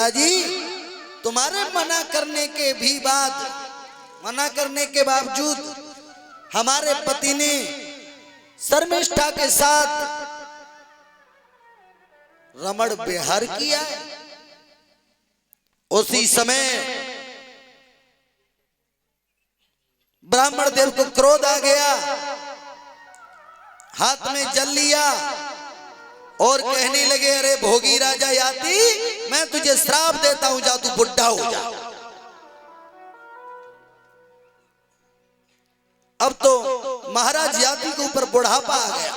पिताजी तुम्हारे मना करने के बावजूद हमारे पति ने शर्मिष्ठा के साथ रमण विहार किया। उसी समय ब्राह्मण देव को क्रोध आ गया, हाथ में जल लिया और कहने लगे, अरे भोगी राजा याति, मैं तुझे श्राप देता हूं, जा तू बुढ़ा हो जा। अब तो महाराज याति के ऊपर बुढ़ापा आ गया।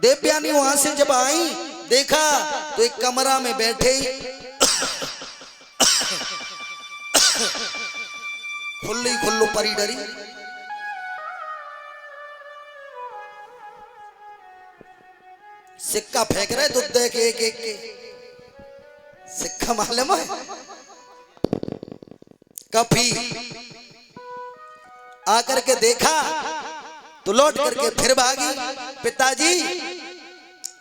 देवयानी वहां से जब आई, देखा तो एक कमरा में बैठे खुल्ली खुल्लू परी डरी। सिक्का फेंक रहे दूध दे के, एक के सिक्का मालूम है। कभी आकर के देखा तो लौट करके फिर भागी। पिताजी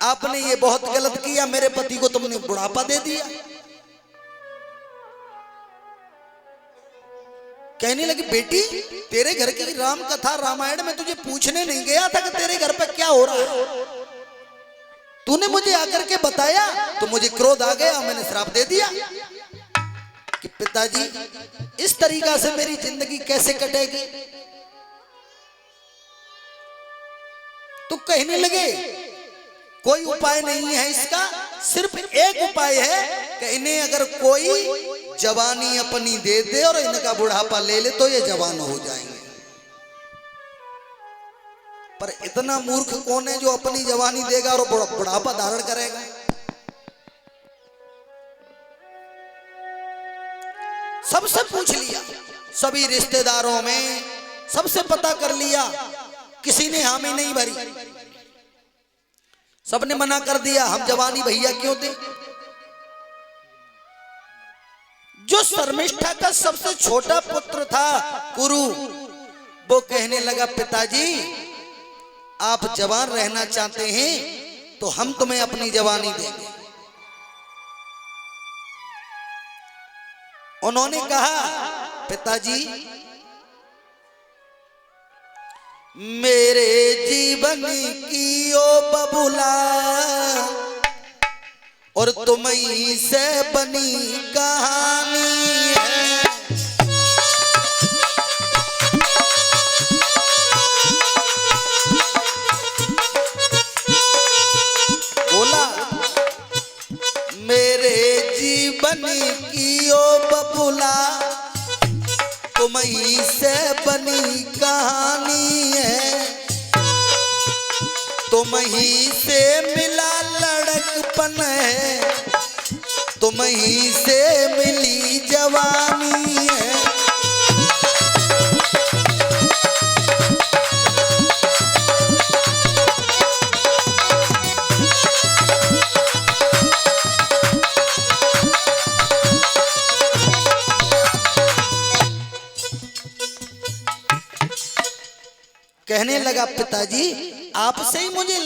आपने ये बहुत गलत किया, मेरे पति को तुमने बुढ़ापा दे दिया। कहने लगी, बेटी तेरे घर की राम कथा रामायण में तुझे पूछने नहीं गया था कि तेरे घर पे क्या हो रहा है। तूने मुझे आकर के बताया तो मुझे क्रोध आ गया, मैंने श्राप दे दिया कि पिताजी इस तरीका से मेरी जिंदगी कैसे कटेगी। तो कहने लगे, कोई उपाय नहीं है इसका, सिर्फ एक उपाय है कि इन्हें अगर कोई जवानी अपनी दे दे और इनका बुढ़ापा ले ले तो ये जवान हो जाएंगे। पर इतना मूर्ख कौन है जो अपनी जवानी देगा और बुढ़ापा धारण करेगा। सबसे पूछ लिया, सभी रिश्तेदारों में सबसे पता कर लिया, किसी ने हामी नहीं भरी। सबने मना कर दिया, हम जवानी भैया क्यों दे। जो शर्मिष्ठा का सबसे छोटा पुत्र था कुरु, वो कहने लगा, पिताजी आप जवान रहना चाहते हैं तो हम तुम्हें अपनी जवानी देंगे। उन्होंने कहा, पिताजी मेरे जीवन की ओ बबुला और तुम्हीं से बनी कहानी है। बोला, मेरे जीवन की ओ बबुला तुम्हीं से बनी कहानी है। तुम्हीं से मिला लड़कपन है, तुम्हीं से मिली जवानी है। कहने लगा, पिताजी आपसे ही मुझे